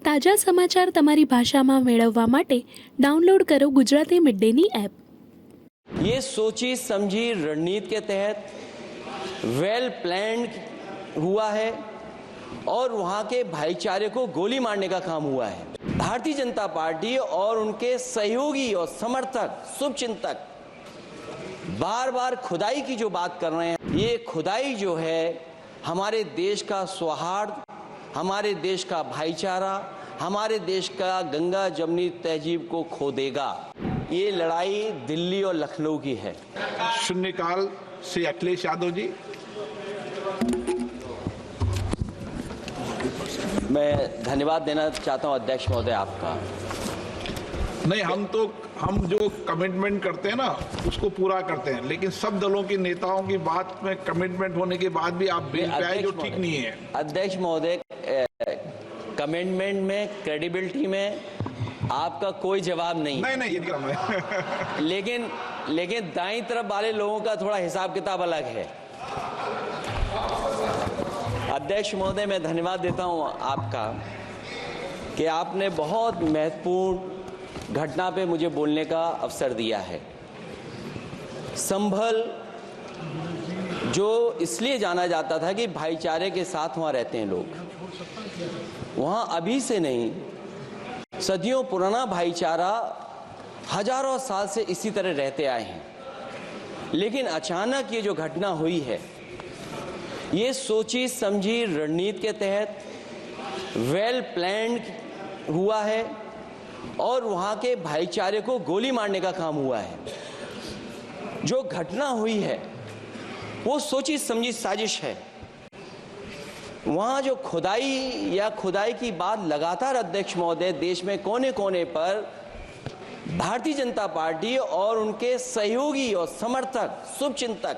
તાજા સમાચાર તમારી ભાષામાં મેળવવા માટે ડાઉનલોડ કરો ગુજરાતી મિડ ડેની એપ। ये सोची समझी रणनीति के तहत वेल प्लान्ड हुआ है और वहां के भाईचारे को गोली मारने का काम हुआ है। भारतीय जनता पार्टी और उनके सहयोगी और समर्थक शुभचिंतक बार बार खुदाई की जो बात कर रहे हैं, ये खुदाई जो है हमारे देश का सौहार्द, हमारे देश का भाईचारा, हमारे देश का गंगा जमनी तहजीब को खो देगा। ये लड़ाई दिल्ली और लखनऊ की है। शून्यकाल श्री अखिलेश यादव जी। मैं धन्यवाद देना चाहता हूं अध्यक्ष महोदय आपका। नहीं, हम जो कमिटमेंट करते हैं ना उसको पूरा करते हैं, लेकिन सब दलों के नेताओं की बात में कमिटमेंट होने के बाद भी आप बेल पे आए जो ठीक नहीं है। अध्यक्ष महोदय, कमिटमेंट में, क्रेडिबिलिटी में आपका कोई जवाब नहीं। नहीं ये कम है। लेकिन दाईं तरफ वाले लोगों का थोड़ा हिसाब किताब अलग है। अध्यक्ष महोदय, मैं धन्यवाद देता हूं आपका कि आपने बहुत महत्वपूर्ण घटना पे मुझे बोलने का अवसर दिया है। संभल जो इसलिए जाना जाता था कि भाईचारे के साथ वहां रहते हैं लोग, वहां अभी से नहीं, सदियों पुराना भाईचारा हजारों साल से इसी तरह रहते आए हैं। लेकिन अचानक ये जो घटना हुई है, ये सोची समझी रणनीति के तहत वेल प्लान्ड हुआ है और वहां के भाईचारे को गोली मारने का काम हुआ है। जो घटना हुई है वो सोची समझी साजिश है। वहां जो खुदाई की बात लगातार अध्यक्ष महोदय देश में कोने कोने पर भारतीय जनता पार्टी और उनके सहयोगी और समर्थक शुभचिंतक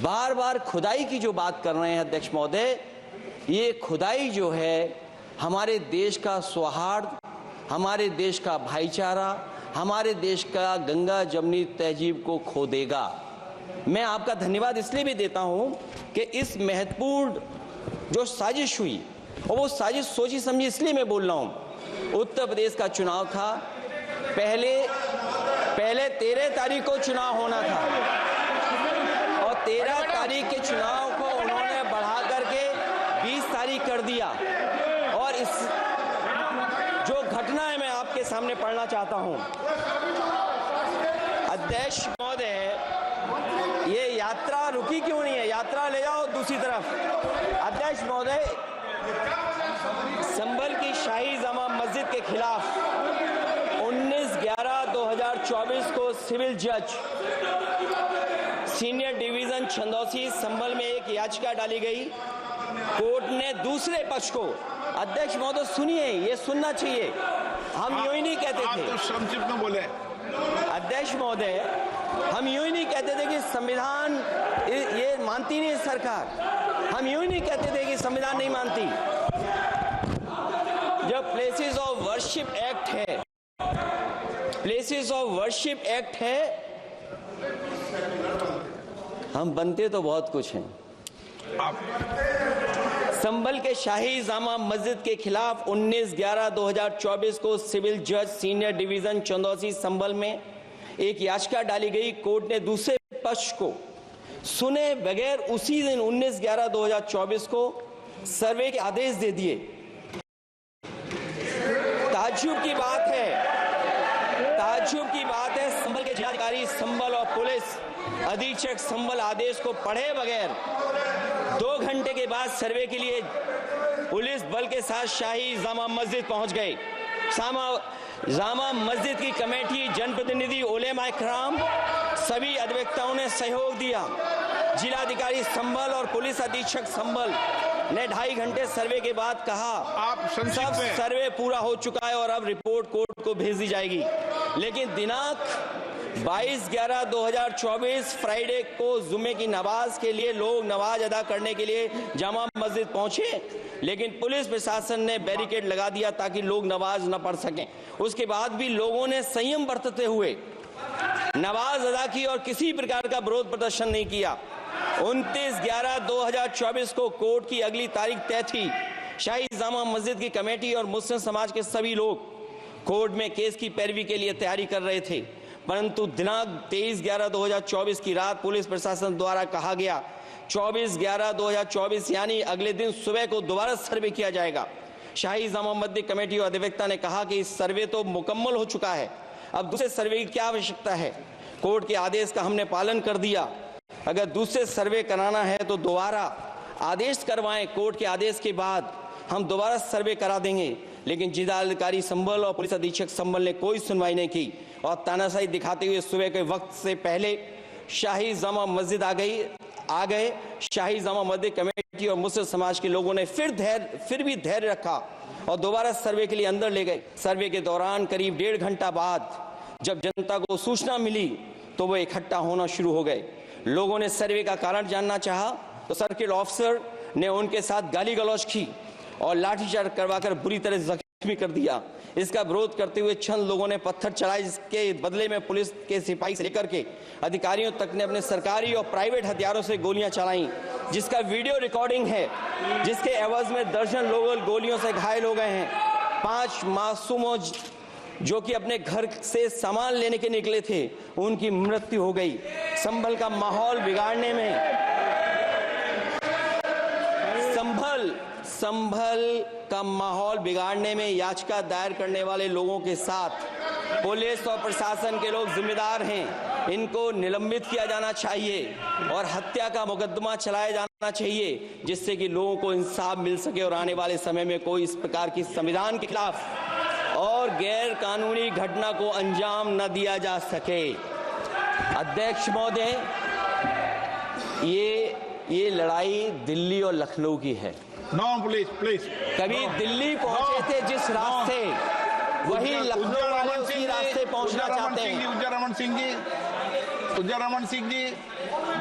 बार बार खुदाई की जो बात कर रहे हैं अध्यक्ष महोदय, ये खुदाई जो है हमारे देश का सौहार्द, हमारे देश का भाईचारा, हमारे देश का गंगा जमनी तहजीब को खो देगा। मैं आपका धन्यवाद इसलिए भी देता हूं कि इस महत्वपूर्ण जो साजिश हुई, और वो साजिश सोची समझी इसलिए मैं बोल रहा हूं। उत्तर प्रदेश का चुनाव था, पहले 13 तारीख को चुनाव होना था और 13 तारीख के चुनाव को उन्होंने बढ़ा करके 20 तारीख कर दिया। और इस जो घटना है मैं आपके सामने पढ़ना चाहता हूं। अध्यक्ष महोदय, ये यात्रा रुकी क्यों नहीं है? यात्रा ले जाओ दूसरी तरफ। अध्यक्ष महोदय, संभल की शाही जामा मस्जिद के खिलाफ 19/11/2024 को सिविल जज सीनियर डिवीजन छंदौसी संभल में एक याचिका डाली गई। कोर्ट ने दूसरे पक्ष को, अध्यक्ष महोदय सुनिए, ये सुनना चाहिए, हम यूं ही नहीं कहते थे। आप तो संक्षिप्त में बोले। अध्यक्ष महोदय, हम यूं ही नहीं कहते थे कि संविधान ये मानती नहीं सरकार। हम यूं ही नहीं कहते थे कि संविधान नहीं मानती। जब प्लेसेस ऑफ वर्शिप एक्ट है, प्लेसेस ऑफ वर्शिप एक्ट है, हम बनते तो बहुत कुछ हैं। संभल के शाही जामा मस्जिद के खिलाफ 19/11/2024 को सिविल जज सीनियर डिवीजन चंदौसी संभल में एक याचिका डाली गई। कोर्ट ने दूसरे पक्ष को सुने बगैर उसी दिन 19/11/2024 को सर्वे के आदेश दे दिए। ताज्जुब की बात है संभल के जिलाधिकारी संभल और पुलिस अधीक्षक संभल आदेश को पढ़े बगैर 2 घंटे के बाद सर्वे के लिए पुलिस बल के साथ शाही जामा मस्जिद पहुंच गए। जामा मस्जिद की कमेटी, जनप्रतिनिधि, उलेमा इकराम, सभी अधिवक्ताओं ने सहयोग दिया। जिलाधिकारी संभल और पुलिस अधीक्षक संभल ने 2.5 घंटे सर्वे के बाद कहा सब सर्वे पूरा हो चुका है और अब रिपोर्ट कोर्ट को भेज दी जाएगी। लेकिन दिनांक 22/11/2024 फ्राइडे को जुम्मे की नमाज के लिए लोग नमाज अदा करने के लिए जामा मस्जिद पहुंचे, लेकिन पुलिस प्रशासन ने बैरिकेड लगा दिया ताकि लोग नमाज न पढ़ सकें। उसके बाद भी लोगों ने संयम बरतते हुए नमाज अदा की और किसी प्रकार का विरोध प्रदर्शन नहीं किया। 29/11/2024 को कोर्ट की अगली तारीख तय थी। शाही जामा मस्जिद की कमेटी और मुस्लिम समाज के सभी लोग कोर्ट में केस की पैरवी के लिए तैयारी कर रहे थे, परंतु दिनांक 23/11/2024 की रात पुलिस प्रशासन द्वारा कहा गया 24/11/2024 यानी अगले दिन सुबह को दोबारा सर्वे किया जाएगा। शाही जामा मस्जिद कमेटी और अधिवक्ता ने कहा कि इस सर्वे तो मुकम्मल हो चुका है, अब दूसरे सर्वे की क्या आवश्यकता है। कोर्ट के आदेश का हमने पालन कर दिया, अगर दूसरे सर्वे कराना है तो दोबारा आदेश करवाएं, कोर्ट के आदेश के बाद हम दोबारा सर्वे करा देंगे। लेकिन जिलाधिकारी संभल और पुलिस अधीक्षक संभल ने कोई सुनवाई नहीं की और तानाशाही दिखाते हुए सुबह के वक्त से पहले शाही जामा मस्जिद आ गए। शाही जामा मस्जिद कमेटी और मुस्लिम समाज के लोगों ने फिर भी धैर्य रखा और दोबारा सर्वे के लिए अंदर ले गए। सर्वे के दौरान करीब 1.5 घंटा बाद जब जनता को सूचना मिली तो वो इकट्ठा होना शुरू हो गए। लोगों ने सर्वे का कारण जानना चाहा तो सर्किल ऑफिसर ने उनके साथ गाली गलौज की और लाठीचार्ज करवाकर बुरी तरह जख्मी कर दिया। इसका विरोध करते हुए चंद लोगों ने पत्थर चलाए, जिसके बदले में पुलिस के सिपाही से लेकर के अधिकारियों तक ने अपने सरकारी और प्राइवेट हथियारों से गोलियां चलाई, जिसका वीडियो रिकॉर्डिंग है, जिसके एवज में दर्जन लोग गोलियों से घायल हो गए हैं। 5 मासूमों जो कि अपने घर से सामान लेने के निकले थे, उनकी मृत्यु हो गई। संभल का माहौल बिगाड़ने में संभल का माहौल बिगाड़ने में याचिका दायर करने वाले लोगों के साथ पुलिस और प्रशासन के लोग जिम्मेदार हैं। इनको निलंबित किया जाना चाहिए और हत्या का मुकदमा चलाया जाना चाहिए, जिससे कि लोगों को इंसाफ मिल सके और आने वाले समय में कोई इस प्रकार की संविधान के खिलाफ और गैर कानूनी घटना को अंजाम न दिया जा सके। अध्यक्ष महोदय, ये लड़ाई दिल्ली और लखनऊ की है। नो प्लीज कभी दिल्ली पहुंचे थे जिस रास्ते, वही लखनऊ वाले उसी रास्ते पहुंचना चाहते हैं। उज्जर रमन सिंह जी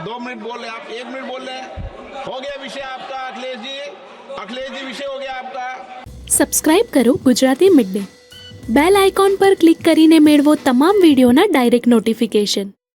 2 मिनट बोल रहे, आप 1 मिनट बोल रहे हैं। हो गया विषय आपका अखिलेश जी विषय हो गया आपका। સબસ્ક્રાઇબ કરો Gujarati mid day, bell icon પર ક્લિક કરીને મેળવો તમામ વિડીયોના ડાયરેક્ટ નોટિફિકેશન।